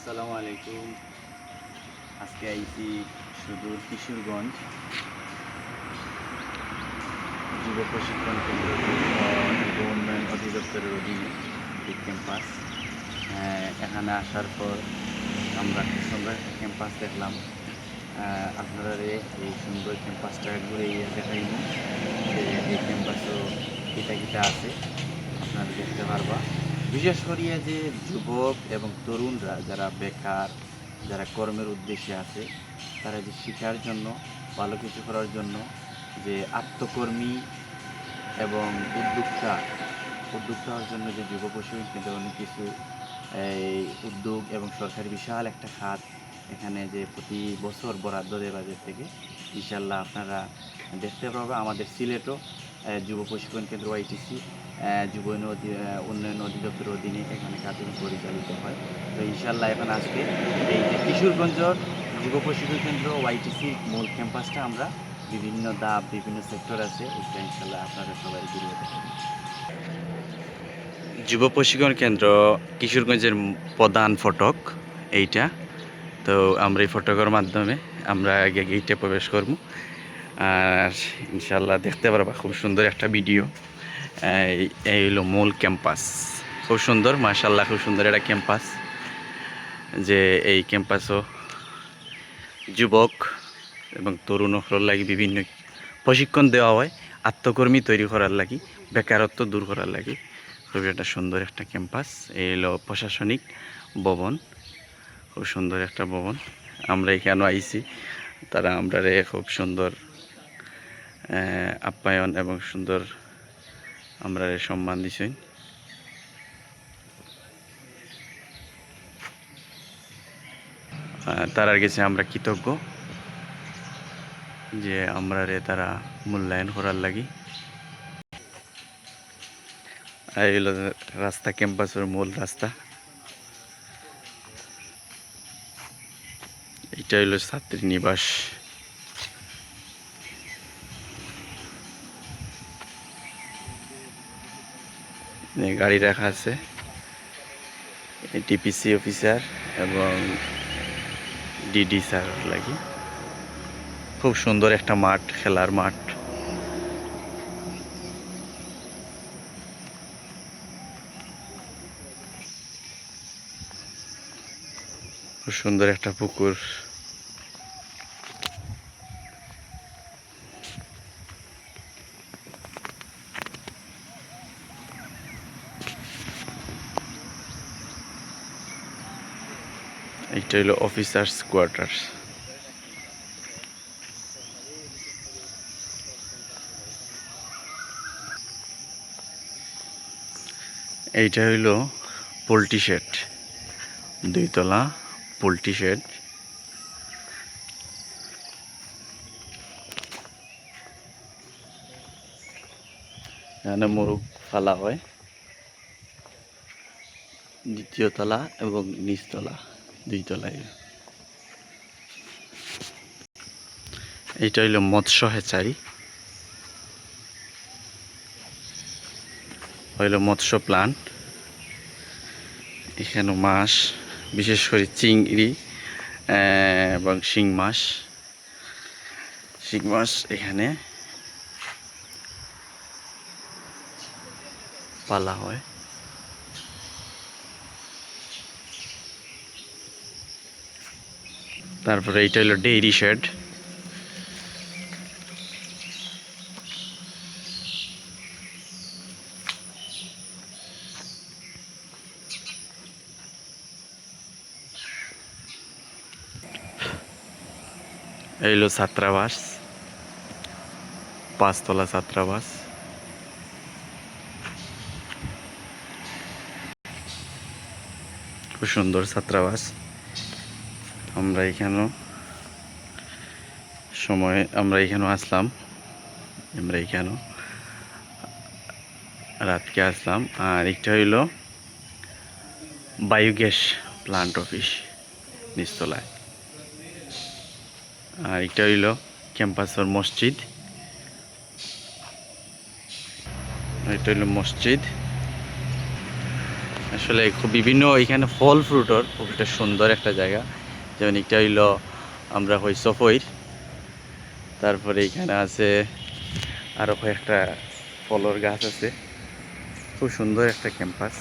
আসসালামু আলাইকুম। আজকে আইছি সুদূর কিশোরগঞ্জ যুব প্রশিক্ষণ কেন্দ্র যুব উন্নয়ন অধিদপ্তরের অধীনে এই ক্যাম্পাস। এখানে আসার পর আমরা খুব সুন্দর একটা ক্যাম্পাস দেখলাম। আপনারা এই সুন্দর ক্যাম্পাসটা ঘুরে দেখাইব যে এই ক্যাম্পাসও কিতা কিতা আছে আপনারা দেখতে পারবা। বিশেষ করিয়া যে যুবক এবং তরুণরা যারা বেকার, যারা কর্মের উদ্দেশ্যে আছে, তারা যে শিক্ষার জন্য, ভালো কিছু করার জন্য যে আত্মকর্মী এবং উদ্যোক্তা হওয়ার জন্য যে যুব প্রশিক্ষণ কেন্দ্রে অনেক কিছু এই উদ্যোগ এবং সরকারি বিশাল একটা খাত এখানে যে প্রতি বছর বরাদ্দ দেয় বাজেট থেকে। ইনশাল্লাহ আপনারা দেখতে পাবেন আমাদের সিলেটও যুব প্রশিক্ষণ কেন্দ্র ওয়াইটিসি যুব উন্নয়ন অধিদপ্তরের অধীনে এখানে কার্যক্রম পরিচালিত হয়। তো ইনশাল্লাহ এখন আজকে এই যে কিশোরগঞ্জের যুব প্রশিক্ষণ কেন্দ্র ওয়াইটিসির মূল ক্যাম্পাসটা আমরা বিভিন্ন ধাপ, বিভিন্ন সেক্টর আছে, এটা ইনশাল্লাহ আপনারা সবাই ঘুরে দেখবেন। যুব প্রশিক্ষণ কেন্দ্র কিশোরগঞ্জের প্রধান ফটক এইটা। তো আমরা এই ফটকের মাধ্যমে আমরা আগে গেটে প্রবেশ করব, আর ইনশাল্লাহ দেখতে পারবা খুব সুন্দর একটা ভিডিও। এই হলো মূল ক্যাম্পাস, খুব সুন্দর, মাশাআল্লাহ খুব সুন্দর একটা ক্যাম্পাস। যে এই ক্যাম্পাসও যুবক এবং তরুণের লাগি বিভিন্ন প্রশিক্ষণ দেওয়া হয়, আত্মকর্মী তৈরি করার লাগি, বেকারত্ব দূর করার লাগি। খুবই একটা সুন্দর একটা ক্যাম্পাস। এই হলো প্রশাসনিক ভবন, খুব সুন্দর একটা ভবন। আমরা এখানে আইছি, তারা আমরা খুব সুন্দর আপ্যায়ন এবং সুন্দর আমরা সম্মান দিছেন। তারার কাছে আমরা কৃতজ্ঞ যে আমরা তারা মূল্যায়ন করার লাগি। এই হলো রাস্তা, ক্যাম্পাসের মূল রাস্তা। এটা হলো ছাত্রী নিবাস। গাড়ি রাখা আছে, টিপিসি অফিসার এবং ডিডি স্যার লাগি। খুব সুন্দর একটা মাঠ, খেলার মাঠ। খুব সুন্দর একটা পুকুর। এইটা হলো অফিসার্স কোয়ার্টার্স। এইটা হইলো পোল্ট্রি শেড, 2 তলা পোল্ট্রি শেড। এখানে মোরগ ফালা হয়, 2য় তলা এবং নিচতলা, 2 তলায়। এইটা হইলো মৎস্য হ্যাচারি, হইলো মৎস্য প্লান্ট। এখানে মাছ, বিশেষ করে চিংড়ি এবং শিং মাছ এখানে পালা হয়। তারপরে এইটা হলো ডেইরি শেড। এই হলো ছাত্রাবাস, 5 তলা ছাত্রাবাস। খুব সুন্দর ছাত্রাবাস। আমরা এখানেও আসলাম, আমরা এখানেও রাতকে আসলাম। আর একটা হইল বায়োগ্যাস প্লান্ট অফিস নিচতলায়। আর একটা হইল ক্যাম্পাসের মসজিদ, এটা হইল মসজিদ। আসলে খুব বিভিন্ন এখানে ফল ফ্রুটর খুব একটা সুন্দর একটা জায়গা। যেমন একটা হইলো আমরা হই সফইর, তারপরে এখানে আছে আরও কয়েকটা ফলের গাছ আছে। খুব সুন্দর একটা ক্যাম্পাস।